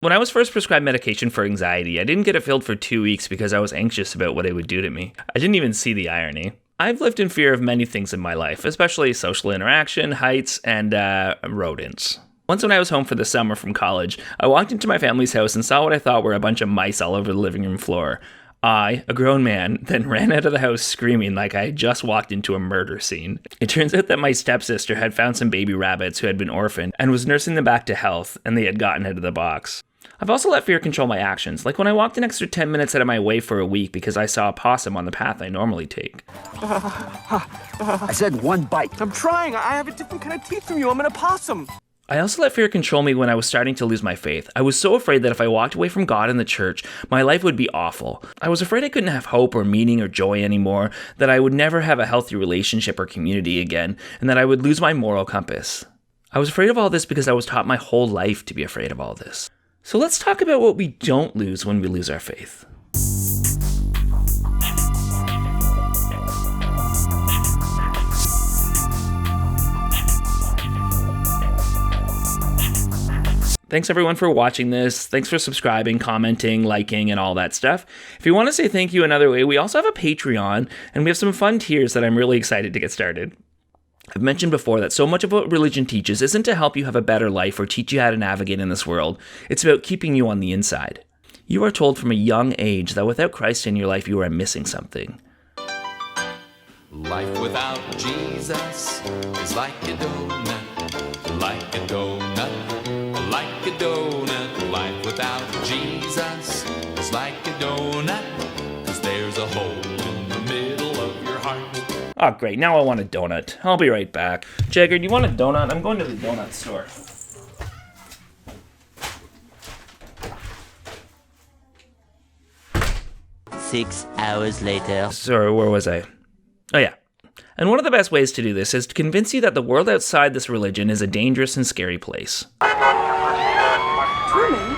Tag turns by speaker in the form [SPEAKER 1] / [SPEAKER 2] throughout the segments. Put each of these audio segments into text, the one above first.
[SPEAKER 1] When I was first prescribed medication for anxiety, I didn't get it filled for 2 weeks because I was anxious about what it would do to me. I didn't even see the irony. I've lived in fear of many things in my life, especially social interaction, heights, and rodents. Once when I was home for the summer from college, I walked into my family's house and saw what I thought were a bunch of mice all over the living room floor. I, a grown man, then ran out of the house screaming like I had just walked into a murder scene. It turns out that my stepsister had found some baby rabbits who had been orphaned and was nursing them back to health, and they had gotten out of the box. I've also let fear control my actions, like when I walked an extra 10 minutes out of my way for a week because I saw a possum on the path I normally take.
[SPEAKER 2] I said one bite.
[SPEAKER 3] I'm trying. I have a different kind of teeth from you. I'm an opossum.
[SPEAKER 1] I also let fear control me when I was starting to lose my faith. I was so afraid that if I walked away from God and the church, my life would be awful. I was afraid I couldn't have hope or meaning or joy anymore, that I would never have a healthy relationship or community again, and that I would lose my moral compass. I was afraid of all this because I was taught my whole life to be afraid of all this. So let's talk about what we don't lose when we lose our faith. Thanks everyone for watching this. Thanks for subscribing, commenting, liking, and all that stuff. If you want to say thank you another way, we also have a Patreon, and we have some fun tiers that I'm really excited to get started. I've mentioned before that so much of what religion teaches isn't to help you have a better life or teach you how to navigate in this world. It's about keeping you on the inside. You are told from a young age that without Christ in your life, you are missing something.
[SPEAKER 4] Life without Jesus is like a donut, like a donut, like a donut. Life without Jesus is like a donut, 'cause there's a hole in the middle of your heart.
[SPEAKER 1] Oh, great. Now I want a donut. I'll be right back. Jagger, do you want a donut? I'm going to the donut store.
[SPEAKER 5] Six hours later.
[SPEAKER 1] Sorry, where was I? Oh, yeah. And one of the best ways to do this is to convince you that the world outside this religion is a dangerous and scary place.
[SPEAKER 6] Truman,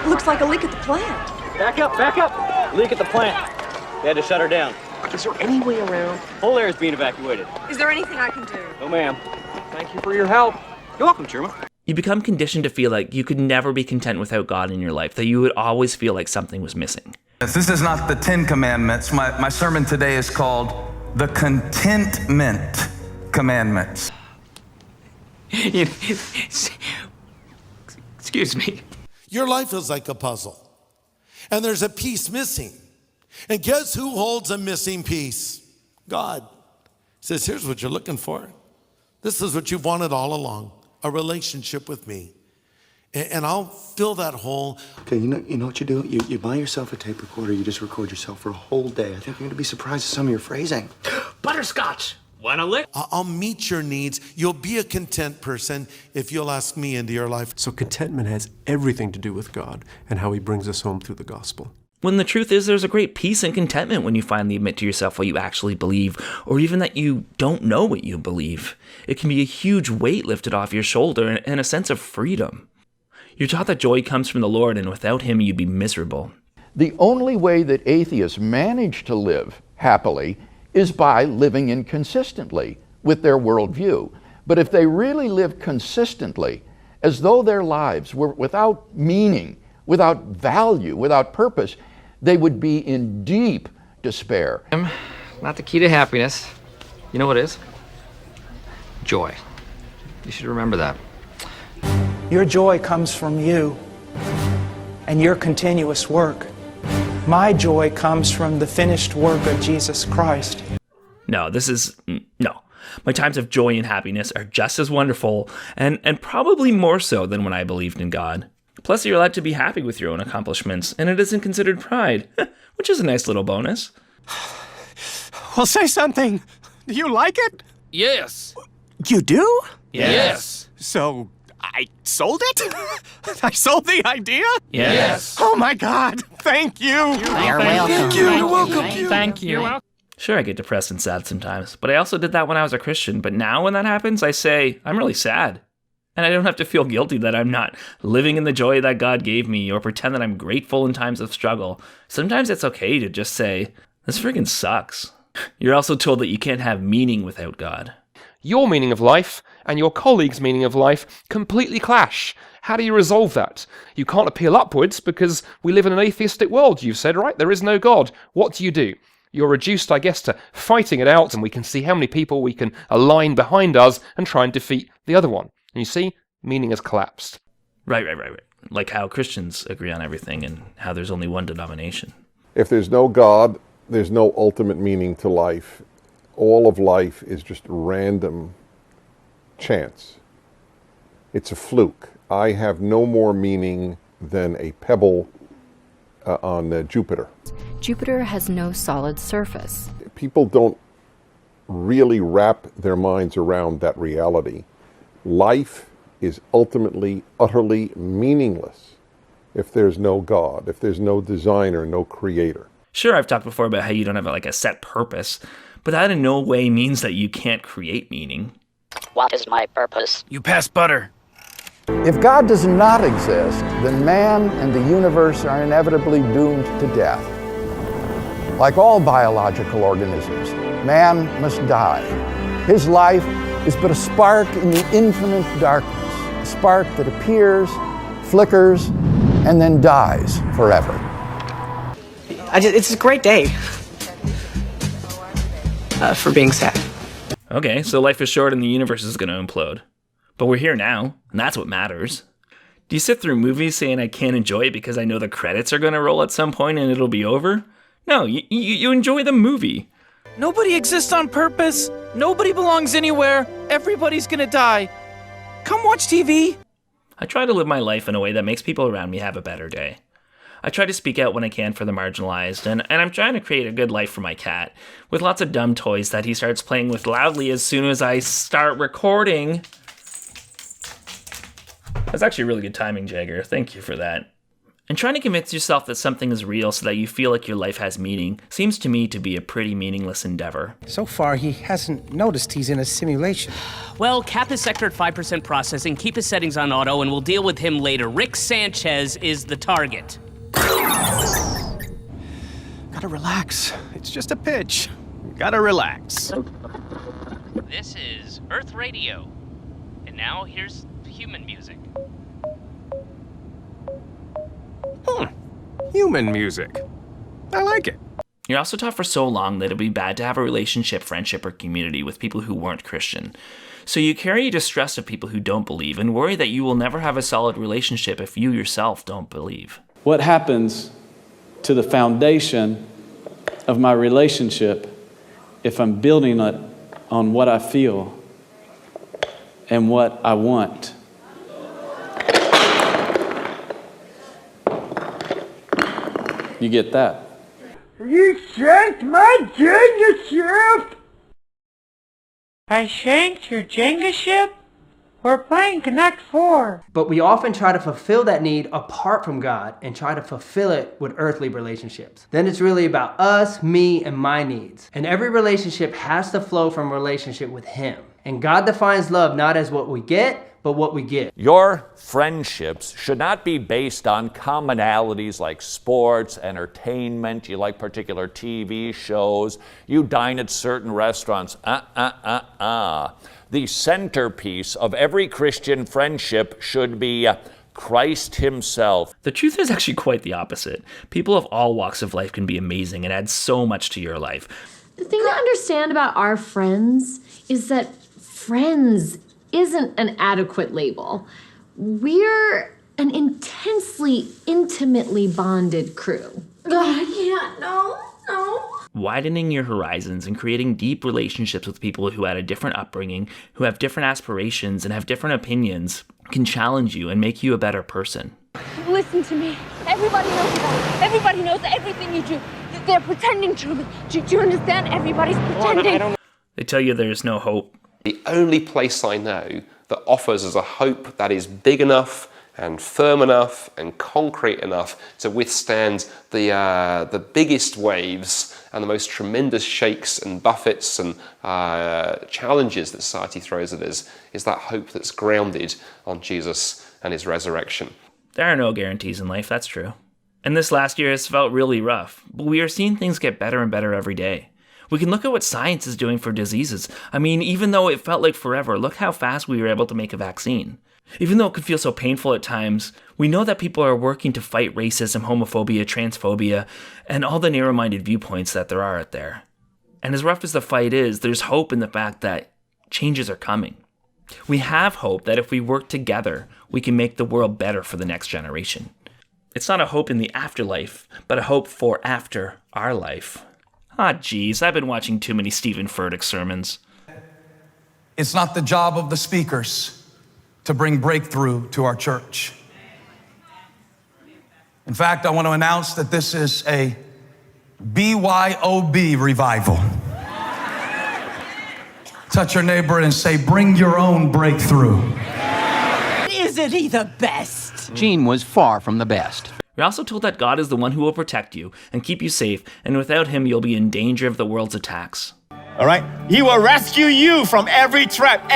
[SPEAKER 6] looks like a leak at the plant.
[SPEAKER 7] Back up, back up! Leak at the plant. They had to shut her down.
[SPEAKER 3] Is there any way around?
[SPEAKER 7] Whole area is being evacuated.
[SPEAKER 6] Is there anything I can do?
[SPEAKER 7] No, ma'am. Thank you for your help. You're welcome, Truman.
[SPEAKER 1] You become conditioned to feel like you could never be content without God in your life, that you would always feel like something was missing.
[SPEAKER 8] This is not the 10 Commandments. My sermon today is called The Contentment Commandments.
[SPEAKER 9] Excuse me.
[SPEAKER 10] Your life is like a puzzle, and there's a piece missing. And guess who holds a missing piece? God. He says, here's what you're looking for. This is what you've wanted all along, a relationship with me. And I'll fill that hole.
[SPEAKER 11] Okay, you know what you do? You buy yourself a tape recorder, you just record yourself for a whole day. I think you're going to be surprised at some of your phrasing.
[SPEAKER 9] Butterscotch. Want a lick?
[SPEAKER 10] I'll meet your needs. You'll be a content person if you'll ask me into your life.
[SPEAKER 3] So contentment has everything to do with God and how he brings us home through the gospel.
[SPEAKER 1] When the truth is, there's a great peace and contentment when you finally admit to yourself what you actually believe, or even that you don't know what you believe. It can be a huge weight lifted off your shoulder and a sense of freedom. You're taught that joy comes from the Lord, and without him, you'd be miserable.
[SPEAKER 12] The only way that atheists manage to live happily is by living inconsistently with their worldview. But if they really lived consistently, as though their lives were without meaning, without value, without purpose, they would be in deep despair.
[SPEAKER 9] Not the key to happiness. You know what is? Joy. You should remember that.
[SPEAKER 13] Your joy comes from you and your continuous work. My joy comes from the finished work of Jesus Christ.
[SPEAKER 1] No. My times of joy and happiness are just as wonderful, and probably more so than when I believed in God. Plus, you're allowed to be happy with your own accomplishments, and it isn't considered pride, which is a nice little bonus.
[SPEAKER 3] Well, say something. Do you like it?
[SPEAKER 9] Yes.
[SPEAKER 3] You do?
[SPEAKER 9] Yes.
[SPEAKER 3] So, I sold it? I sold the idea?
[SPEAKER 9] Yes.
[SPEAKER 3] Oh my God. Thank you.
[SPEAKER 5] You're welcome.
[SPEAKER 10] Thank you. You're welcome.
[SPEAKER 9] Thank you.
[SPEAKER 1] Sure, I get depressed and sad sometimes, but I also did that when I was a Christian. But now when that happens, I say, I'm really sad. And I don't have to feel guilty that I'm not living in the joy that God gave me or pretend that I'm grateful in times of struggle. Sometimes it's okay to just say, this friggin' sucks. You're also told that you can't have meaning without God.
[SPEAKER 14] Your meaning of life and your colleague's meaning of life completely clash. How do you resolve that? You can't appeal upwards because we live in an atheistic world, you've said, right? There is no God. What do? You're reduced, I guess, to fighting it out, and we can see how many people we can align behind us and try and defeat the other one. And you see, meaning has collapsed.
[SPEAKER 1] Right. Like how Christians agree on everything and how there's only one denomination.
[SPEAKER 15] If there's no God, there's no ultimate meaning to life. All of life is just random chance. It's a fluke. I have no more meaning than a pebble on Jupiter.
[SPEAKER 16] Jupiter has no solid surface.
[SPEAKER 15] People don't really wrap their minds around that reality. Life is ultimately, utterly meaningless if there's no God, if there's no designer, no creator.
[SPEAKER 1] Sure, I've talked before about how you don't have like a set purpose, but that in no way means that you can't create meaning.
[SPEAKER 5] What is my purpose?
[SPEAKER 1] You pass butter.
[SPEAKER 12] If God does not exist, then man and the universe are inevitably doomed to death. Like all biological organisms, man must die. His life is but a spark in the infinite darkness, a spark that appears, flickers, and then dies forever.
[SPEAKER 13] It's a great day for being sad.
[SPEAKER 1] Okay, so life is short and the universe is going to implode. But we're here now, and that's what matters. Do you sit through movies saying I can't enjoy it because I know the credits are going to roll at some point and it'll be over? No, you enjoy the movie.
[SPEAKER 17] Nobody exists on purpose. Nobody belongs anywhere. Everybody's gonna die. Come watch TV.
[SPEAKER 1] I try to live my life in a way that makes people around me have a better day. I try to speak out when I can for the marginalized, and I'm trying to create a good life for my cat, with lots of dumb toys that he starts playing with loudly as soon as I start recording. That's actually really good timing, Jagger. Thank you for that. And trying to convince yourself that something is real so that you feel like your life has meaning seems to me to be a pretty meaningless endeavor.
[SPEAKER 18] So far, he hasn't noticed he's in a simulation.
[SPEAKER 19] Well, cap his sector at 5% processing, keep his settings on auto, and we'll deal with him later. Rick Sanchez is the target.
[SPEAKER 18] Gotta relax. It's just a pitch. Gotta relax.
[SPEAKER 19] This is Earth Radio. And now here's human music.
[SPEAKER 18] Human music. I like it.
[SPEAKER 1] You're also taught for so long that it'd be bad to have a relationship, friendship, or community with people who weren't Christian. So you carry distrust of people who don't believe and worry that you will never have a solid relationship if you yourself don't believe.
[SPEAKER 20] What happens to the foundation of my relationship if I'm building it on what I feel and what I want? You get that?
[SPEAKER 21] You shanked my Jenga ship!
[SPEAKER 22] I shanked your Jenga ship? We're playing Connect 4.
[SPEAKER 23] But we often try to fulfill that need apart from God and try to fulfill it with earthly relationships. Then it's really about us, me, and my needs. And every relationship has to flow from a relationship with Him. And God defines love not as what we get, but what we give.
[SPEAKER 24] Your friendships should not be based on commonalities like sports, entertainment, you like particular TV shows, you dine at certain restaurants. The centerpiece of every Christian friendship should be Christ Himself.
[SPEAKER 1] The truth is actually quite the opposite. People of all walks of life can be amazing and add so much to your life.
[SPEAKER 25] The thing to understand about our friends is that friends isn't an adequate label. We're an intensely, intimately bonded crew.
[SPEAKER 6] God, I can't. No.
[SPEAKER 1] Widening your horizons and creating deep relationships with people who had a different upbringing, who have different aspirations and have different opinions can challenge you and make you a better person.
[SPEAKER 6] Listen to me. Everybody knows about it. Everybody knows everything you do. They're pretending to. Do you understand? Everybody's pretending.
[SPEAKER 1] They tell you there's no hope.
[SPEAKER 26] The only place I know that offers us a hope that is big enough and firm enough and concrete enough to withstand the biggest waves and the most tremendous shakes and buffets and challenges that society throws at us is that hope that's grounded on Jesus and His resurrection.
[SPEAKER 1] There are no guarantees in life, that's true. And this last year has felt really rough, but we are seeing things get better and better every day. We can look at what science is doing for diseases. I mean, even though it felt like forever, look how fast we were able to make a vaccine. Even though it can feel so painful at times, we know that people are working to fight racism, homophobia, transphobia, and all the narrow-minded viewpoints that there are out there. And as rough as the fight is, there's hope in the fact that changes are coming. We have hope that if we work together, we can make the world better for the next generation. It's not a hope in the afterlife, but a hope for after our life. Geez, I've been watching too many Stephen Furtick sermons.
[SPEAKER 2] It's not the job of the speakers to bring breakthrough to our church. In fact, I want to announce that this is a BYOB revival. Touch your neighbor and say, bring your own breakthrough.
[SPEAKER 3] Isn't he the best?
[SPEAKER 4] Gene was far from the best.
[SPEAKER 1] You're also told that God is the one who will protect you and keep you safe, and without him, you'll be in danger of the world's attacks.
[SPEAKER 7] All right? He will rescue you from every trap,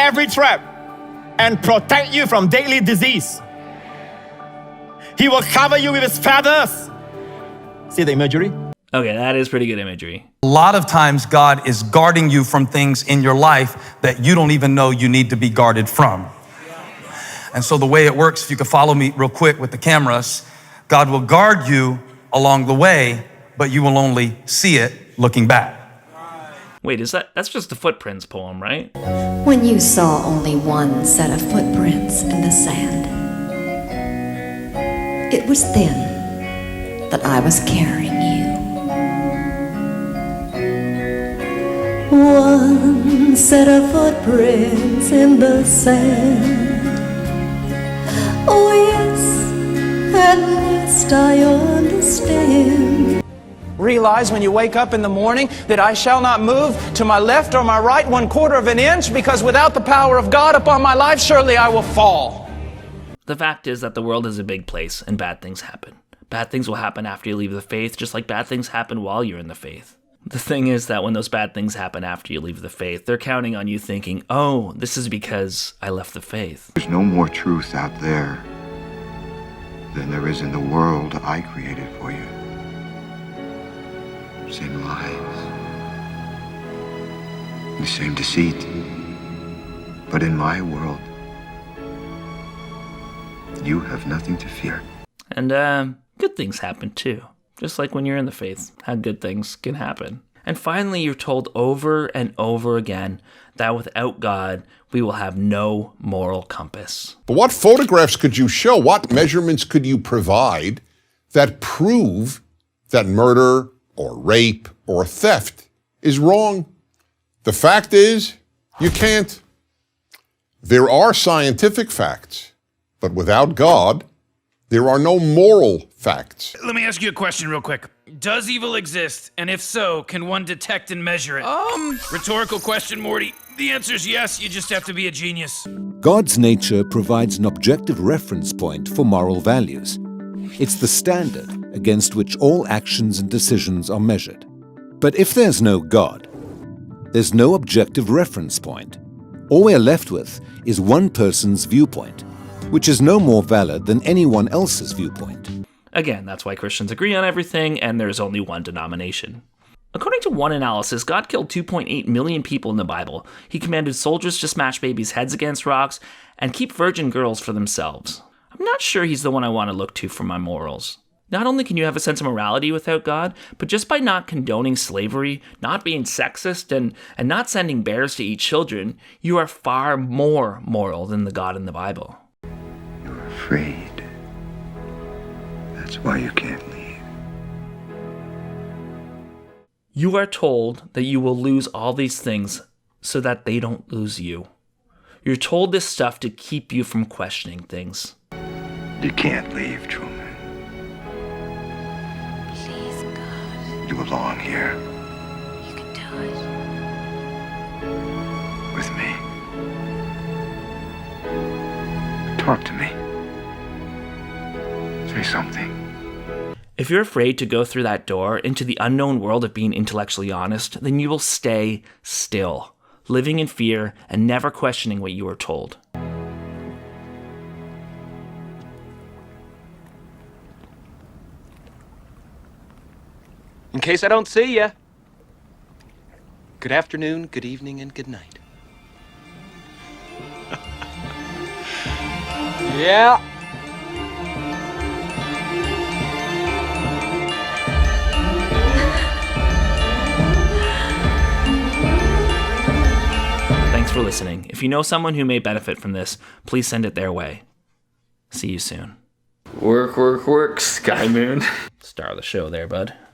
[SPEAKER 7] and protect you from deadly disease. He will cover you with his feathers. See the imagery?
[SPEAKER 1] Okay, that is pretty good imagery.
[SPEAKER 2] A lot of times God is guarding you from things in your life that you don't even know you need to be guarded from. And so the way it works, if you could follow me real quick with the cameras, God will guard you along the way, but you will only see it looking back.
[SPEAKER 1] Wait, that's just the footprints poem, right?
[SPEAKER 8] When you saw only one set of footprints in the sand, it was then that I was carrying you. One set of footprints in the sand. Oh yes, at last I understand.
[SPEAKER 13] Realize when you wake up in the morning that I shall not move to my left or my right 1/4 of an inch, because without the power of God upon my life, surely I will fall.
[SPEAKER 1] The fact is that the world is a big place and bad things happen. Bad things will happen after you leave the faith, just like bad things happen while you're in the faith. The thing is that when those bad things happen after you leave the faith, they're counting on you thinking, oh, this is because I left the faith.
[SPEAKER 11] There's no more truth out there than there is in the world I created for you. Same lies, the same deceit. But in my world, you have nothing to fear.
[SPEAKER 1] And good things happen too. Just like when you're in the faith, how good things can happen. And finally, you're told over and over again that without God, we will have no moral compass.
[SPEAKER 15] But what photographs could you show? What measurements could you provide that prove that murder or rape or theft is wrong? The fact is, you can't. There are scientific facts, but without God, there are no moral facts.
[SPEAKER 17] Let me ask you a question real quick. Does evil exist? And if so, can one detect and measure it? Rhetorical question, Morty. The answer is yes, you just have to be a genius.
[SPEAKER 27] God's nature provides an objective reference point for moral values. It's the standard against which all actions and decisions are measured. But if there's no God, there's no objective reference point. All we're left with is one person's viewpoint, which is no more valid than anyone else's viewpoint.
[SPEAKER 1] Again, that's why Christians agree on everything, and there's only one denomination. According to one analysis, God killed 2.8 million people in the Bible. He commanded soldiers to smash babies' heads against rocks and keep virgin girls for themselves. I'm not sure he's the one I want to look to for my morals. Not only can you have a sense of morality without God, but just by not condoning slavery, not being sexist, and not sending bears to eat children, you are far more moral than the God in the Bible.
[SPEAKER 11] You're afraid. That's why you can't leave.
[SPEAKER 1] You are told that you will lose all these things so that they don't lose you. You're told this stuff to keep you from questioning things.
[SPEAKER 11] You can't leave, Truman.
[SPEAKER 8] Please, God.
[SPEAKER 11] You belong here.
[SPEAKER 8] You can do it.
[SPEAKER 11] With me. Talk to me. Say something.
[SPEAKER 1] If you're afraid to go through that door into the unknown world of being intellectually honest, then you will stay still, living in fear and never questioning what you were told.
[SPEAKER 18] In case I don't see ya, good afternoon, good evening, and good night.
[SPEAKER 5] Yeah.
[SPEAKER 1] Thanks for listening. If you know someone who may benefit from this, please send it their way. See you soon.
[SPEAKER 9] Work, work, work, Sky Moon.
[SPEAKER 1] Star of the show there, bud.